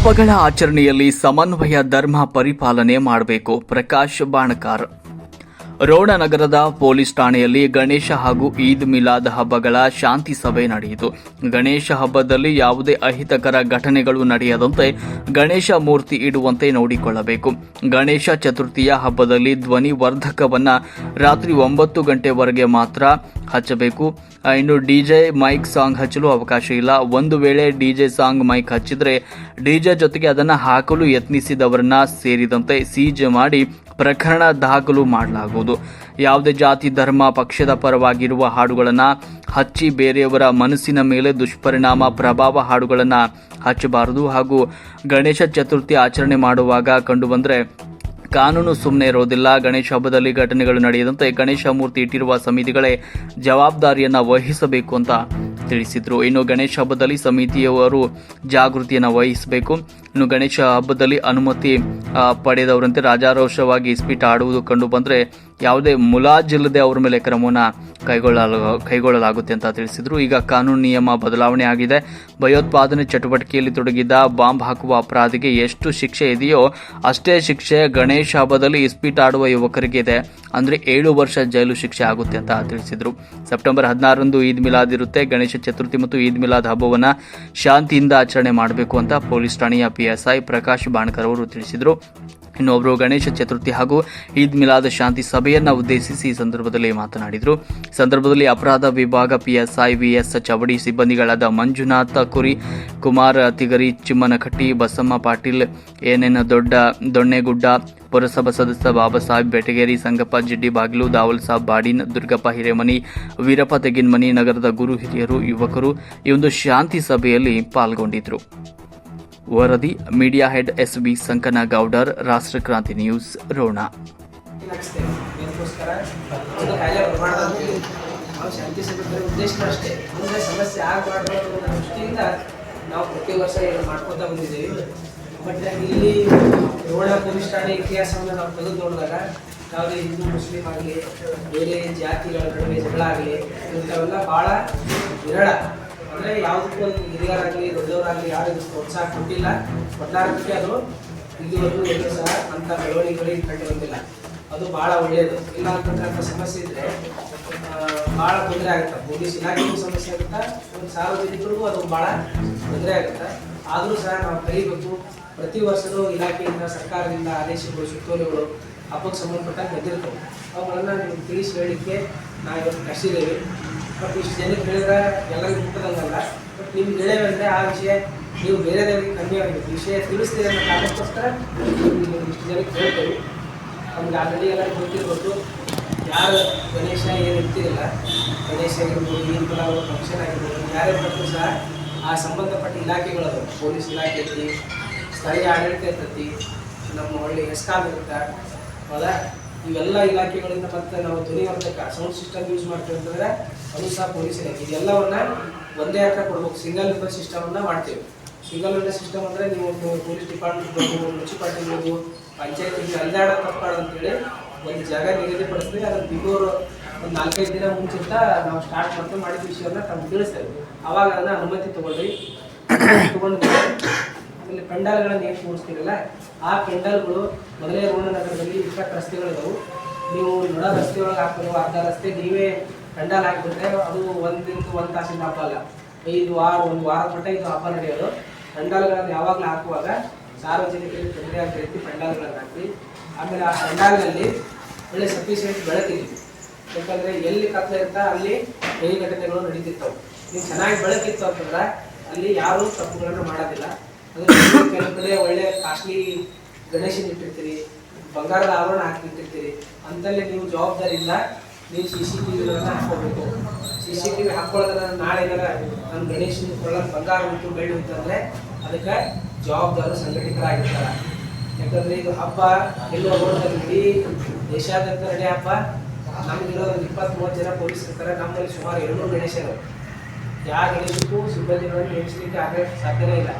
ಹಬ್ಬಗಳ ಆಚರಣೆಯಲ್ಲಿ ಸಮನ್ವಯ ಧರ್ಮ ಪರಿಪಾಲನೆ ಮಾಡಬೇಕು. ಪ್ರಕಾಶ್ ಬಾಣಕಾರ್. ರೋಣ ನಗರದ ಪೊಲೀಸ್ ಠಾಣೆಯಲ್ಲಿ ಗಣೇಶ ಹಾಗೂ ಈದ್ ಮಿಲಾದ್ ಹಬ್ಬಗಳ ಶಾಂತಿ ಸಭೆ ನಡೆಯಿತು. ಗಣೇಶ ಹಬ್ಬದಲ್ಲಿ ಯಾವುದೇ ಅಹಿತಕರ ಘಟನೆಗಳು ನಡೆಯದಂತೆ ಗಣೇಶ ಮೂರ್ತಿ ಇಡುವಂತೆ ನೋಡಿಕೊಳ್ಳಬೇಕು. ಗಣೇಶ ಚತುರ್ಥಿಯ ಹಬ್ಬದಲ್ಲಿ ಧ್ವನಿ ವರ್ಧಕವನ್ನ ರಾತ್ರಿ 9 ಗಂಟೆವರೆಗೆ ಮಾತ್ರ ಹಚ್ಚಬೇಕು. ಇನ್ನು ಡಿಜೆ ಮೈಕ್ ಸಾಂಗ್ ಹಚ್ಚಲು ಅವಕಾಶ ಇಲ್ಲ. ಒಂದು ವೇಳೆ ಡಿಜೆ ಸಾಂಗ್ ಮೈಕ್ ಹಚ್ಚಿದ್ರೆ ಡಿಜೆ ಜೊತೆಗೆ ಅದನ್ನು ಹಾಕಲು ಯತ್ನಿಸಿದವರನ್ನ ಸೇರಿದಂತೆ ಸೀಜ್ ಮಾಡಿ ಪ್ರಕರಣ ದಾಖಲು ಮಾಡಲಾಗುವುದು. ಯಾವುದೇ ಜಾತಿ ಧರ್ಮ ಪಕ್ಷದ ಪರವಾಗಿರುವ ಹಾಡುಗಳನ್ನು ಹಚ್ಚಿ ಬೇರೆಯವರ ಮನಸ್ಸಿನ ಮೇಲೆ ದುಷ್ಪರಿಣಾಮ ಪ್ರಭಾವ ಹಾಡುಗಳನ್ನು ಹಚ್ಚಬಾರದು. ಹಾಗೂ ಗಣೇಶ ಚತುರ್ಥಿ ಆಚರಣೆ ಮಾಡುವಾಗ ಕಂಡುಬಂದರೆ ಕಾನೂನು ಸುಮ್ಮನೆ ಇರೋದಿಲ್ಲ. ಗಣೇಶ ಹಬ್ಬದಲ್ಲಿ ಘಟನೆಗಳು ನಡೆಯದಂತೆ ಗಣೇಶ ಮೂರ್ತಿ ಇಟ್ಟಿರುವ ಸಮಿತಿಗಳೇ ಜವಾಬ್ದಾರಿಯನ್ನು ವಹಿಸಬೇಕು ಅಂತ ತಿಳಿಸಿದರು. ಇನ್ನು ಗಣೇಶ ಹಬ್ಬದಲ್ಲಿ ಸಮಿತಿಯವರು ಜಾಗೃತಿಯನ್ನು ವಹಿಸಬೇಕು. ಇನ್ನು ಗಣೇಶ ಹಬ್ಬದಲ್ಲಿ ಅನುಮತಿ ಪಡೆದವರಂತೆ ರಾಜಾರೋಷವಾಗಿ ಇಸ್ಪೀಟ್ ಆಡುವುದು ಕಂಡು ಬಂದರೆ ಯಾವುದೇ ಮುಲಾಜಿಲ್ಲದೆ ಅವರ ಮೇಲೆ ಕ್ರಮವನ್ನು ಕೈಗೊಳ್ಳಲಾಗುತ್ತೆ ಅಂತ ತಿಳಿಸಿದರು. ಈಗ ಕಾನೂನು ನಿಯಮ ಬದಲಾವಣೆ ಆಗಿದೆ. ಭಯೋತ್ಪಾದನೆ ಚಟುವಟಿಕೆಯಲ್ಲಿ ತೊಡಗಿದ್ದ ಬಾಂಬ್ ಹಾಕುವ ಅಪರಾಧಿಗೆ ಎಷ್ಟು ಶಿಕ್ಷೆ ಇದೆಯೋ ಅಷ್ಟೇ ಶಿಕ್ಷೆ ಗಣೇಶ ಹಬ್ಬದಲ್ಲಿ ಇಸ್ಪೀಟ್ ಆಡುವ ಯುವಕರಿಗೆ ಇದೆ. ಅಂದರೆ 7 ವರ್ಷ ಜೈಲು ಶಿಕ್ಷೆ ಆಗುತ್ತೆ ಅಂತ ತಿಳಿಸಿದರು. ಸೆಪ್ಟೆಂಬರ್ 16ರಂದು ಈದ್ ಮಿಲಾದ್ ಇರುತ್ತೆ. ಗಣೇಶ ಚತುರ್ಥಿ ಮತ್ತು ಈದ್ ಮಿಲಾದ್ ಹಬ್ಬವನ್ನು ಶಾಂತಿಯಿಂದ ಆಚರಣೆ ಮಾಡಬೇಕು ಅಂತ ಪೊಲೀಸ್ ಠಾಣೆಯ PSI ಪ್ರಕಾಶ್ ಬಾಣ್ಕರ್ ಅವರು ತಿಳಿಸಿದರು. ಇನ್ನು ಅವರು ಗಣೇಶ ಚತುರ್ಥಿ ಹಾಗೂ ಈದ್ ಮಿಲಾದ್ ಶಾಂತಿ ಸಭೆಯನ್ನು ಉದ್ದೇಶಿಸಿ ಈ ಸಂದರ್ಭದಲ್ಲಿ ಮಾತನಾಡಿದರು. ಸಂದರ್ಭದಲ್ಲಿ ಅಪರಾಧ ವಿಭಾಗ PSI VS ಚವಡಿ ಸಿಬ್ಬಂದಿಗಳಾದ ಮಂಜುನಾಥ ಕುರಿ, ಕುಮಾರ್ ತಿಗರಿ, ಚಿಮ್ಮನಕಟ್ಟಿ, ಬಸಮ್ಮ ಪಾಟೀಲ್, ANN ದೊಣ್ಣೆಗುಡ್ಡ, ಪುರಸಭಾ ಸದಸ್ಯ ಬಾಬಾ ಸಾಹೇಬ್ ಬೆಟಗೇರಿ, ಸಂಗಪ್ಪ ಜಿಡ್ಡಿ ಬಾಗಿಲು, ದಾವಲ್ ಸಾಬ್ ಬಾಡಿನ್, ದುರ್ಗಪ್ಪ ಹಿರೇಮನಿ, ವೀರಪ್ಪ ತೆಗಿನ್ಮನಿ, ನಗರದ ಗುರು ಹಿರಿಯರು, ಯುವಕರು ಈ ಒಂದು ಶಾಂತಿ ಸಭೆಯಲ್ಲಿ ಪಾಲ್ಗೊಂಡಿದ್ದರು. ವರದಿ media head SB Sankanagoudar, Rashtrakranti news, Ron. ಶಾಂತಿ ಸಭೆ ಉದ್ದೇಶ ಅಷ್ಟೇ, ಮುಂದೆ ಸಮಸ್ಯೆ ಆಗಬಾರ್ದು ಅನ್ನೋ ದೃಷ್ಟಿಯಿಂದ ನಾವು ಪ್ರತಿ ವರ್ಷ ಮಾಡ್ಕೊತಾ ಬಂದಿದ್ದೇವೆ. ಬಟ್ ಇಲ್ಲಿ ರೋಣ ಪೊಲೀಸ್ ಠಾಣೆ ಇತಿಹಾಸವನ್ನು ನಾವು ತೆಗೆದು ನೋಡಿದಾಗ ಯಾವುದೇ ಹಿಂದೂ ಮುಸ್ಲಿಂ ಆಗಲಿ ಬೇರೆ ಜಾತಿಗಳ ನಡುವೆ ಜಗಳ ಆಗಲಿ ಇಂಥವೆಲ್ಲ ಭಾಳ ವಿರಳ. ಅಂದರೆ ಯಾವುದಕ್ಕೂ ಒಂದು ಹಿರಿಯರಾಗಲಿ ದೊಡ್ಡವರಾಗಲಿ ಯಾರು ಪ್ರೋತ್ಸಾಹ ಕೊಟ್ಟಿಲ್ಲ, ಕೊಟ್ಟಾರಕ್ಕೆ ಅದು ಇದುವರೆಗೂ ಎಲ್ಲೂ ಸಹ ಅಂಥ ಬೆಳವಣಿಗೆಗಳಿಗೆ ಕಂಡು ಬಂದಿಲ್ಲ. ಅದು ಭಾಳ ಒಳ್ಳೆಯದು. ಇಲ್ಲ ಅಂತಂದ್ರೆ ಅಂಥ ಸಮಸ್ಯೆ ಇದ್ದರೆ ಭಾಳ ತೊಂದರೆ ಆಗುತ್ತೆ. ಪೊಲೀಸ್ ಇಲಾಖೆಗೂ ಸಮಸ್ಯೆ ಆಗುತ್ತೆ, ಒಂದು ಸಾರ್ವಜನಿಕರಿಗೂ ಅದು ಭಾಳ ತೊಂದರೆ ಆಗುತ್ತೆ. ಆದರೂ ಸಹ ನಾವು ಕಲಿಬೇಕು. ಪ್ರತಿ ವರ್ಷವೂ ಇಲಾಖೆಯಿಂದ ಸರ್ಕಾರದಿಂದ ಆದೇಶಗಳು ಸುತ್ತೋಲೆಗಳು ಹಬ್ಬಕ್ಕೆ ಸಂಬಂಧಪಟ್ಟಾಗ ಬಂದಿರ್ತವೆ. ಅವುಗಳನ್ನು ನಿಮ್ಗೆ ತಿಳಿಸಿ ಹೇಳಲಿಕ್ಕೆ ನಾವು ಇವತ್ತು ಕಳಿಸಿದ್ದೇವೆ. ಬಟ್ ಇಷ್ಟು ಜನಕ್ಕೆ ಹೇಳಿದ್ರೆ ಎಲ್ಲರಿಗೂ ಮುಟ್ಟದಂಗಲ್ಲ. ಬಟ್ ನಿಮ್ಗೆ ಹೇಳೇವಂದರೆ ಆ ವಿಷಯ ನೀವು ಬೇರೆದವರಿಗೆ ಕಮ್ಮಿ ಆಗಬೇಕು. ವಿಷಯ ತಿಳಿಸ್ತೀರಿ ಅನ್ನೋ ಕಾರಣಕ್ಕೋಸ್ಕರ ಇಷ್ಟು ಜನಕ್ಕೆ ಹೇಳ್ತೇವೆ. ನಮ್ಗೆ ಆಲ್ರೆಡಿ ಎಲ್ಲರಿಗೂ ಗೊತ್ತಿರ್ಬೋದು ಯಾರು ಗಣೇಶ ಏನು ಇರ್ತಿರಲ್ಲ, ಗಣೇಶ ಆಗಿರ್ಬೋದು, ಈದ್ ಮಿಲಾದ್ ಫಂಕ್ಷನ್ ಆಗಿರ್ಬೋದು, ಯಾರೇ ಬಂದರೂ ಸಹ ಆ ಸಂಬಂಧಪಟ್ಟ ಇಲಾಖೆಗಳದು ಪೊಲೀಸ್ ಇಲಾಖೆ ಐತಿ, ಸ್ಥಳೀಯ ಆಡಳಿತ ಇರ್ತೈತಿ, ನಮ್ಮ ಒಳ್ಳೆ SCOM ಇರುತ್ತೆ. ಹೌದಾ, ಇವೆಲ್ಲ ಇಲಾಖೆಗಳಿಂದ ಮತ್ತು ನಾವು ಧ್ವನಿವರ್ಧಕ ಸೌಂಡ್ ಸಿಸ್ಟಮ್ ಯೂಸ್ ಮಾಡ್ತೀವಿ ಅಂತಂದರೆ ಅದು ಸಹ ಪೊಲೀಸ್ ಇಲಾಖೆ. ಇದೆಲ್ಲವನ್ನು ಒಂದೇ ಹತ್ರ ಕೊಡ್ಬೇಕು. ಸಿಂಗಲ್ ವಿಂಡೋ ಸಿಸ್ಟಮನ್ನು ಮಾಡ್ತೀವಿ. ಸಿಂಗಲ್ ವಿಂಡೋ ಸಿಸ್ಟಮ್ ಅಂದರೆ ನೀವು ಪೊಲೀಸ್ ಡಿಪಾರ್ಟ್ಮೆಂಟ್ ಬರ್ಬೋದು, ಮುನ್ಸಿಪಾಲ್ಟಿ ಇರ್ಬೋದು, ಪಂಚಾಯತ್ ಅಲ್ದಾಡ ತಪ್ಪಾಡು ಅಂತೇಳಿ ಒಂದು ಜಾಗ ನಿಗದಿಪಡಿಸ್ತೀವಿ. ಅದನ್ನು ಬಿಫೋರ್ ಒಂದು 4-5 ದಿನ ಮುಂಚಿತ ನಾವು ಸ್ಟಾರ್ಟ್ ಮಾಡ್ತೀವಿ. ಮಾಡಿದ ವಿಷಯವನ್ನು ತಮ್ಗೆ ತಿಳಿಸ್ತೇವೆ. ಆವಾಗ ಅದನ್ನು ಅನುಮತಿ ತೊಗೊಳ್ರಿ. ತೊಗೊಂಡು ಆಮೇಲೆ ಪೆಂಡಾಲ್ಗಳನ್ನು ಏನು ಕೂರಿಸ್ತೀರಲ್ಲ, ಆ ಪೆಂಡಾಲ್ಗಳು ಮೊದಲೇ ರೋಣ ನಗರದಲ್ಲಿ 20 ರಸ್ತೆಗಳಿದಾವೆ. ನೀವು ನೋಡೋ ರಸ್ತೆ ಒಳಗೆ ಹಾಕೋದು, ಅರ್ಧ ರಸ್ತೆ ನೀವೇ ಪೆಂಡಾಲ್ ಹಾಕಿಬಿಟ್ರೆ ಅದು ಒಂದು ತಾಸಿನ ಹಬ್ಬ ಅಲ್ಲ, 1 ವಾರದ ಮಟ್ಟ ಇದು ಹಬ್ಬ ನಡೆಯೋದು. ಪೆಂಡಾಲ್ಗಳನ್ನು ಯಾವಾಗಲೂ ಹಾಕುವಾಗ ಸಾರ್ವಜನಿಕರಿಗೆ ತೊಂದರೆ ಅಂತ ರೀತಿ ಪೆಂಡಾಲ್ಗಳನ್ನು ಹಾಕಿ, ಆಮೇಲೆ ಆ ಪೆಂಡಾಲ್ನಲ್ಲಿ ಒಳ್ಳೆ ಸಫಿಷಿಯೆಂಟ್ ಬೆಳಕಿದೆ. ಯಾಕಂದರೆ ಎಲ್ಲಿ ಕತ್ಲೆ ಇರ್ತಾ ಅಲ್ಲಿ ಕೈ ಘಟನೆಗಳು ನಡೀತಿರ್ತವೆ. ನೀವು ಚೆನ್ನಾಗಿ ಬೆಳಕಿತ್ತು ಅಂತಂದ್ರೆ ಅಲ್ಲಿ ಯಾರೂ ತಪ್ಪುಗಳನ್ನು ಮಾಡೋದಿಲ್ಲ. ಅಂದರೆ ಕೆಲವು ಕಡೆ ಒಳ್ಳೆ ಕಾಸ್ಟ್ಲಿ ಗಣೇಶನ ಇಟ್ಟಿರ್ತೀರಿ, ಬಂಗಾರದ ಆವರಣ ಹಾಕಿಟ್ಟಿರ್ತೀರಿ. ಅಂತಲ್ಲೇ ನೀವು ಜವಾಬ್ದಾರಿಯಿಂದ ನೀವು CCTVಗಳನ್ನು ಹಾಕ್ಕೋಬೇಕು. CCTV ಹಾಕ್ಕೊಳ್ಳೋದ್ರೆ ನಾಳೆ ಏನಾರ ನಮ್ಮ ಗಣೇಶನ ಕೊಳ್ಳೋದು ಬಂಗಾರ ಉಂಟು ಬೆಳ್ಳಿ ಅಂತಂದರೆ ಅದಕ್ಕೆ ಜವಾಬ್ದಾರರು ಸಂಘಟಿತರಾಗಿರ್ತಾರೆ. ಯಾಕಂದರೆ ಇದು ಹಬ್ಬ ಎಲ್ಲೋ ರೋಡಲ್ಲಿ ಇಡೀ ದೇಶಾದ್ಯಂತ ನಡೆಯೋ ಹಬ್ಬ. ನಮಗಿರೋ 20-30 ಜನ ಪೊಲೀಸ್ ಇರ್ತಾರೆ. ನಮ್ಮಲ್ಲಿ ಸುಮಾರು 200 ಗಣೇಶ ಇರೋದು. ಯಾವ ಗಣೇಶಕ್ಕೂ ಸಿಬ್ಬಂದಿಗಳನ್ನು ನೇಮಿಸಲಿಕ್ಕೆ ಆಗೋ ಸಾಧ್ಯನೇ ಇಲ್ಲ.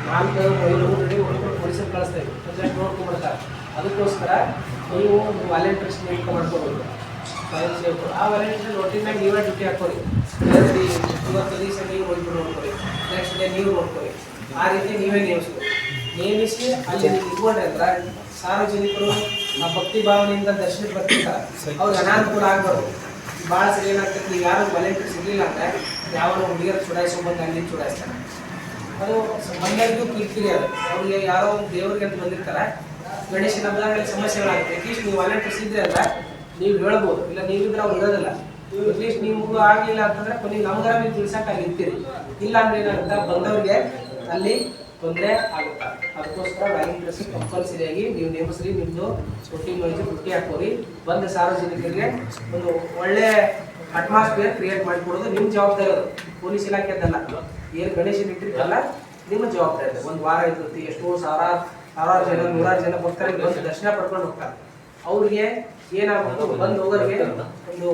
400-500 ಹೊಡ್ಕೊಂಡು ಪೊಲೀಸರು ಕಳಿಸ್ತೇವೆ, ಪ್ರೆಸೆಂಟ್ ನೋಡ್ಕೊಂಡ್ಬಿಡ್ತಾರೆ. ಅದಕ್ಕೋಸ್ಕರ ನೀವು ವಾಲಂಟಿಯರ್ಸ್ ನೇಮಕ ಮಾಡ್ಕೋಬೇಕು, ಸ್ವಯಂ ಸೇವಕರು. ಆ ವಾಲಂಟಿಯರ್ ಒಟ್ಟಿನಾಗ ನೀವೇ ಡ್ಯೂಟಿ ಹಾಕೋರಿ. ಇವತ್ತು ದಿವಸ ನೀವು ಹೋಗ್ಬಿಟ್ಟು ನೋಡ್ಕೊರಿ, ನೆಕ್ಸ್ಟ್ ಡೇ ನೀವು ನೋಡ್ಕೊರಿ. ಆ ರೀತಿ ನೀವೇ ನೇಮಿಸ್ಬೇಕು. ನೇಮಿಸಿ ಅಲ್ಲಿ ನೀವು ಇಟ್ಕೊಂಡ್ರೆ ಅಂದ್ರೆ ಸಾರ್ವಜನಿಕರು ಆ ಭಕ್ತಿ ಭಾವನೆಯಿಂದ ದರ್ಶನಕ್ಕೆ ಬರ್ತಿರ್ತಾರೆ, ಅವ್ರಿಗೆ ಅನಾನುಕೂಲ ಆಗ್ಬಾರ್ದು. ಭಾಳ ಸರಿ ಏನಾಗ್ತದೆ, ನೀವು ಯಾರು ವಾಲಂಟಿಯರ್ ಸಿಗಲಿಲ್ಲ ಅಂದರೆ ಯಾವ ಹುಡುಗಿಯರು ಚುಡಾಯಿಸ್ಕೊಂಬಂದು ಅಲ್ಲಿ ಚುಡಾಯಿಸ್ತಾರೆ. ಅದು ಮನೆಯವ್ರಿಗೂ ಕಿರಿಕಿರಿ ಅದು. ಅವ್ರಿಗೆ ಯಾರೋ ದೇವ್ರಿಗೆ ಅಂತ ಬಂದಿರ್ತಾರೆ, ಗಣೇಶನ ಹಬ್ಬದಲ್ಲಿ ಸಮಸ್ಯೆಗಳಾಗುತ್ತೆ. ಅಟ್ಲೀಸ್ಟ್ ನೀವು ವಾಲಂಟಿಯರ್ಸ್ ಇದ್ರೆ ಅಂದ್ರೆ ನೀವು ಹೇಳ್ಬೋದು, ಇಲ್ಲ ನೀವಿದ್ರೆ ಅವ್ರು ಇರೋದಿಲ್ಲ. ಅಟ್ಲೀಸ್ಟ್ ನಿಮಗೂ ಆಗಲಿಲ್ಲ ಅಂತಂದ್ರೆ ಕೊನೆಗೆ ನಮ್ಗರ ನೀವು ತಿಳ್ಸಕ್ಕೆ ಅಲ್ಲಿ ಇರ್ತೀರಿ. ಇಲ್ಲ ಅಂದ್ರೆ ಏನಾಗುತ್ತೆ, ಬಂದವ್ರಿಗೆ ಅಲ್ಲಿ ತೊಂದರೆ ಆಗುತ್ತೆ. ಅದಕ್ಕೋಸ್ಕರ ವಾಲಂಟಿಯರ್ಸ್ ಕಂಪಲ್ಸರಿಯಾಗಿ ನೀವು ನೇಮಿಸ್ರಿ. ನಿಮ್ಮದು ಪುಟ್ಟಿ ಹಾಕೋರಿ. ಬಂದ ಸಾರ್ವಜನಿಕರಿಗೆ ಒಂದು ಒಳ್ಳೆ ಅಟ್ಮಾಸ್ಫಿಯರ್ ಕ್ರಿಯೇಟ್ ಮಾಡಿಕೊಡೋದು ನಿಮ್ಮ ಜವಾಬ್ದಾರಿ. ಅದು ಪೊಲೀಸ್ ಇಲಾಖೆದಲ್ಲ, ಏನು ಗಣೇಶನ ಇಟ್ಟಿರ್ತಲ್ಲ ನಿಮ್ಮ ಜವಾಬ್ದಾರಿ. ಒಂದು ವಾರ ಇರ್ತೈತಿ, ಎಷ್ಟೋ ಸಾವಿರಾರು ಜನ, ನೂರಾರು ಜನ ಬರ್ತಾರೆ, ಬಂದು ದರ್ಶನ ಪಡ್ಕೊಂಡು ಹೋಗ್ತಾರೆ. ಅವ್ರಿಗೆ ಏನಾಗಬೇಕು, ಬಂದು ಹೋಗೋರಿಗೆ ಒಂದು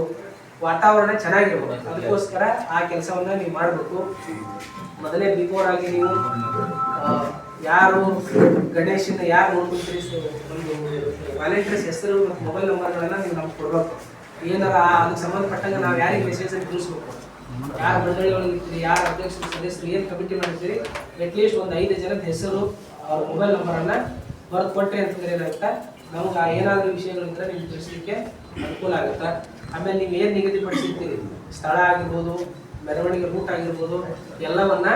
ವಾತಾವರಣ ಚೆನ್ನಾಗಿರ್ಬೋದು. ಅದಕ್ಕೋಸ್ಕರ ಆ ಕೆಲಸವನ್ನ ನೀವು ಮಾಡಬೇಕು. ಮೊದಲೇ ಬಿಫೋರ್ ಆಗಿ ನೀವು ಯಾರು ಗಣೇಶನ ಯಾರು ನೋಡ್ಕೊಂತೀರಿ, ಒಂದು ವಾಲಂಟಿಯರ್ಸ್ ಹೆಸರು ಮತ್ತು ಮೊಬೈಲ್ ನಂಬರ್ಗಳನ್ನ ನೀವು ನಮ್ಗೆ ಕೊಡ್ಬೇಕು. ಏನಾರ ಅದಕ್ಕೆ ಸಂಬಂಧಪಟ್ಟಂಗೆ ನಾವು ಯಾರಿಗೆ ಮೆಸೇಜ್ ಅಂತ ತಿಳಿಸ್ಬೇಕು, ಯಾರು ಮಂಡಳಿಗಳಿರ್ತೀರಿ, ಯಾರು ಅಧ್ಯಕ್ಷರು ಸದಸ್ಯರು, ಏನು ಕಮಿಟಿ ಮಾಡಿರ್ತೀರಿ, ಅಟ್ಲೀಸ್ಟ್ ಒಂದು 5 ಜನದ ಹೆಸರು, ಅವ್ರ ಮೊಬೈಲ್ ನಂಬರನ್ನು ಬರೆದು ಕೊಟ್ಟರೆ ಅಂತಂದ್ರೆ ಏನಾಗುತ್ತೆ, ನಮ್ಗೆ ಏನಾದರೂ ವಿಷಯಗಳಿದ್ರೆ ನಿಮ್ಗೆ ತಿಳಿಸ್ಲಿಕ್ಕೆ ಅನುಕೂಲ ಆಗುತ್ತೆ. ಆಮೇಲೆ ನೀವು ಏನು ನಿಗದಿಪಡಿಸಿರ್ತೀರಿ, ಸ್ಥಳ ಆಗಿರ್ಬೋದು, ಮೆರವಣಿಗೆ ರೂಟ್ ಆಗಿರ್ಬೋದು, ಎಲ್ಲವನ್ನ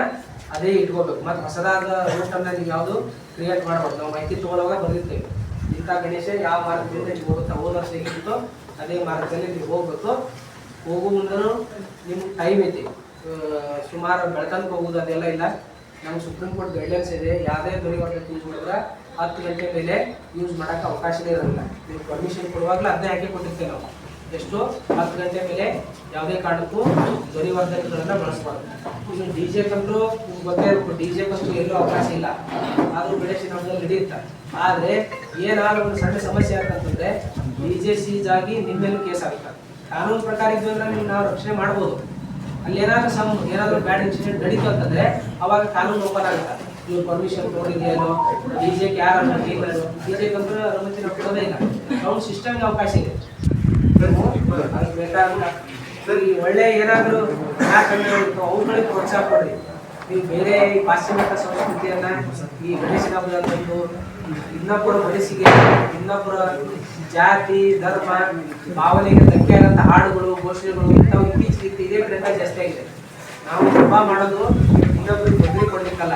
ಅದೇ ಇಟ್ಕೋಬೇಕು. ಮತ್ತು ಹೊಸದಾದ ರೂಟನ್ನು ನೀವು ಯಾವುದು ಕ್ರಿಯೇಟ್ ಮಾಡ್ಬೋದು. ನಾವು ಮಾಹಿತಿ ತೊಗೊಳೋವಾಗ ಬಂದಿರ್ತೇವೆ, ಇಂಥ ಗಣೇಶ ಯಾವ ಮಾರ್ಗದಿಂದ ನೀವು ಹೋಗುತ್ತಾ, ಹೋದ ವರ್ಷ ಹೇಗಿತ್ತು ಅದೇ ಮಾರ್ಗದಲ್ಲಿ ನೀವು ಹೋಗ್ಬೇಕು. ಹೋಗೋ ಮುಂದೂ ನಿಮ್ಗೆ ಟೈಮ್ ಐತಿ, ಸುಮಾರು ಬೆಳತನಕ ಹೋಗೋದು ಅದೆಲ್ಲ ಇಲ್ಲ. ನಮ್ಗೆ ಸುಪ್ರೀಂ ಕೋರ್ಟ್ ಗೈಡ್ಲೈನ್ಸ್ ಇದೆ, ಯಾವುದೇ ಧ್ವನಿವರ್ಧಕ ಯೂಸ್ ಮಾಡಿದ್ರೆ 10 ಗಂಟೆ ಮೇಲೆ ಯೂಸ್ ಮಾಡೋಕ್ಕೆ ಅವಕಾಶನೇ ಇರೋಲ್ಲ. ನೀವು ಪರ್ಮಿಷನ್ ಕೊಡುವಾಗಲೂ ಅದನ್ನೇ ಹಾಕಿ ಕೊಟ್ಟಿರ್ತೇವೆ ನಾವು, ಎಷ್ಟು 10 ಗಂಟೆ ಮೇಲೆ ಯಾವುದೇ ಕಾರಣಕ್ಕೂ ಧ್ವನಿವರ್ಧಕಗಳನ್ನು ಬಳಸಬಾರ್ದು. ಇನ್ನು ಡಿ ಜೆ ಕಂತೂ ನಿಮ್ಗೆ ಗೊತ್ತೇ ಇರಬೇಕು, ಡಿ ಜೆ ಕಂತೂ ಎಲ್ಲೂ ಅವಕಾಶ ಇಲ್ಲ, ಆದರೂ ಗಣೇಶನ ಹಬ್ಬದಲ್ಲಿ ನಡೆಯುತ್ತೆ. ಆದರೆ ಏನಾದರೂ ಒಂದು ಸಣ್ಣ ಸಮಸ್ಯೆ ಆಗ್ತಂತಂದರೆ ಡಿ ಜೆ ಸೀಜ್ ಆಗಿ ನಿಮ್ಮ ಮೇಲೂ ಕೇಸ್ ಆಗುತ್ತೆ. ಕಾನೂನು ಪ್ರಕಾರ ಇದ್ದು ಅಂದ್ರೆ ನೀವು ನಾವು ರಕ್ಷಣೆ ಮಾಡ್ಬೋದು. ಅಲ್ಲಿ ಏನಾದರೂ ಬ್ಯಾಡ್ ಇನ್ಸಿಡೆಂಟ್ ನಡೀತು ಅಂತಂದರೆ ಅವಾಗ ಕಾನೂನು ಓಪನ್ ಆಗುತ್ತೆ. ನೀವು ಪರ್ಮಿಷನ್ ತೊಗೊಂಡಿದೆಯೋ, ಡಿ ಜೆಗೆ ಯಾರು ಅನುಮತಿ ಇಲ್ಲ, ಡಿ ಜೆ ಕಂತೂ ಅನುಮತಿ ನಾವು ಕೊಡೋದೇ ಇಲ್ಲ. ಸೌಂಡ್ ಸಿಸ್ಟಮ್ಗೆ ಅವಕಾಶ ಇದೆ, ಅದಕ್ಕೆ ಬೇಕಾಗಿಲ್ಲ. ಈ ಒಳ್ಳೆ ಏನಾದರೂ ಕನ್ನಡ ಅವುಗಳಿಗೆ ಪ್ರೋತ್ಸಾಹ ಕೊಡ್ರಿ. ನೀವು ಬೇರೆ ಈ ಪಾಶ್ಚಿಮಾತ್ಯ ಸಂಸ್ಕೃತಿಯನ್ನ ಈ ಗಣೇಶನ ಹಬ್ಬದಂದು ಇನ್ನೊಬ್ಬರ ಮನಸ್ಸಿಗೆ, ಇನ್ನೊಬ್ಬರ ಜಾತಿ ಧರ್ಮ ಭಾವನೆಗೆ ಧಕ್ಕೆ ಆದಂಥ ಹಾಡುಗಳು, ಘೋಷಣೆಗಳು ಇಂಥವು ಇತ್ತೀಚೆಗೆ ಇದೇ ಟ್ರೆಂಡ್ ಜಾಸ್ತಿ ಆಗಿದೆ. ನಾವು ಹಬ್ಬ ಮಾಡೋದು ಇನ್ನೊಬ್ಬರಿಗೆ ತೊಂದರೆ ಕೊಡ್ಲಿಕ್ಕಲ್ಲ,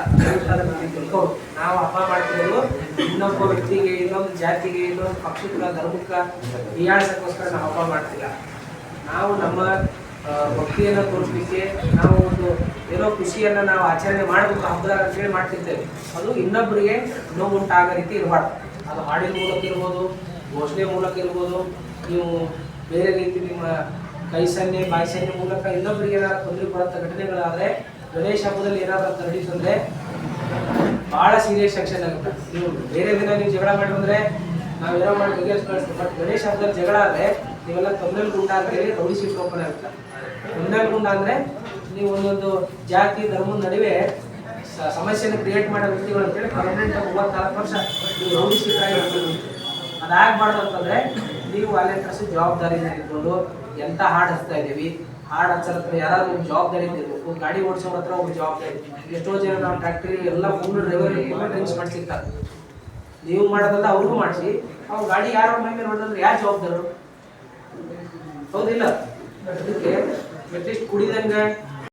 ತಿಳ್ಕೊಂಡು ನಾವು ಹಬ್ಬ ಮಾಡ್ತಿರೋದು ಇನ್ನೊಬ್ಬ ವ್ಯಕ್ತಿಗೆ, ಇನ್ನೊಂದು ಜಾತಿಗೆ, ಇನ್ನೊಂದು ಪಕ್ಷಕ್ಕೆ, ಧರ್ಮಕ್ಕೆ ಹೀಯಾಳ್ಸಕ್ಕೋಸ್ಕರ ನಾವು ಹಬ್ಬ ಮಾಡ್ತಿಲ್ಲ. ನಾವು ನಮ್ಮ ಭಕ್ತಿಯನ್ನು ತೋರಿಸ್ಲಿಕ್ಕೆ, ನಾವು ಒಂದು ಏನೋ ಖುಷಿಯನ್ನು ನಾವು ಆಚರಣೆ ಮಾಡಬೇಕು ಹಬ್ಬದಾಗ ಅಂತೇಳಿ ಮಾಡ್ತಿರ್ತೇವೆ. ಅದು ಇನ್ನೊಬ್ಬರಿಗೆ ನೋವುಂಟಾಗೋ ರೀತಿ ಇರಬಾರ್ದು. ಅದು ಹಾಡಿನ ಮೂಲಕ ಇರ್ಬೋದು, ಘೋಷಣೆ ಮೂಲಕ ಇರ್ಬೋದು, ನೀವು ಬೇರೆ ರೀತಿ ನಿಮ್ಮ ಕೈ ಸನ್ನೆ ಬಾಯಿ ಸನ್ನೆ ಮೂಲಕ ಇನ್ನೊಬ್ಬರಿಗೆ ಏನಾದ್ರು ತೊಂದರೆ ಕೊಡುವಂಥ ಘಟನೆಗಳಾದರೆ, ಗಣೇಶ ಹಬ್ಬದಲ್ಲಿ ಏನಾದ್ರು ಅಂತ ನಡೀತಂದ್ರೆ ಭಾಳ ಸೀರಿಯಸ್ ಸೆಕ್ಷನ್ ಆಗುತ್ತೆ. ನೀವು ಬೇರೆ ದಿನ ನೀವು ಜಗಳ ಮಾಡಿ ಬಂದರೆ ನಾವೇನೋ ಮಾಡಿ ಬಗೆಹರಿಸ್ಕೊಳ್ತೀವಿ. ಬಟ್ ಗಣೇಶ ಹಬ್ಬದಲ್ಲಿ ಜಗಳ ಆದರೆ ನೀವೆಲ್ಲ ತೊಂದರೆಲ್ ಗುಂಡ ಅಂತೇಳಿ ರೌಡಿ ಶೀಟ್ ಓಪನ್ ಆಗುತ್ತೆ. ತೊಂದರೆಲ್ ಗುಂಡ ಅಂದರೆ ನೀವು ಒಂದೊಂದು ಜಾತಿ ಧರ್ಮದ ನಡುವೆ ಸಮಸ್ಯೆಯನ್ನು ಕ್ರಿಯೇಟ್ ಮಾಡೋ ವ್ಯಕ್ತಿಗಳು ಅಂತೇಳಿ ಪರ್ಮನೆಂಟ್ 34 ವರ್ಷ ನೀವು ರೌಡಿ ಶೀಟ್ ಆಗಿರ್ಬೋದು. ಅದಾಗಬಾರ್ದು ಅಂತಂದರೆ ನೀವು ವಾಲಂಟಿಯರ್ಸ್ ಜವಾಬ್ದಾರಿಯಿಂದ ಇಟ್ಕೊಂಡು ಎಂಥ ಹಾಡು ಹಚ್ತಾ ಇದ್ದೀವಿ, ಹಾಡು ಹಚ್ಚರ ಹತ್ರ ಯಾರಾದ್ರೂ ಒಂದು ಜವಾಬ್ದಾರಿ ಇರಬೇಕು. ಗಾಡಿ ಓಡಿಸೋರ ಹತ್ರ ಒಬ್ಬ ಜವಾಬ್ದಾರಿ. ಎಷ್ಟೋ ಜನ ನಾವು ಟ್ಯಾಕ್ಟ್ರಿ ಎಲ್ಲ ಫುಲ್ ಡ್ರೈವರ್ ಡ್ರಿಂಕ್ಸ್ ಮಾಡಿಸಿರ್ತಾರೆ. ನೀವು ಮಾಡೋದಲ್ಲ ಅವ್ರಿಗೂ ಮಾಡಿಸಿ, ಅವ್ರು ಗಾಡಿ ಯಾರೋ ಮೈ ಮೇಲೆ ಹೊಡೆದ್ರೆ ಯಾರು ಜವಾಬ್ದಾರರು? ಹೌದಿಲ್ಲ? ಅದಕ್ಕೆ ಅಟ್ಲೀಸ್ಟ್ ಕುಡಿದಂಗೆ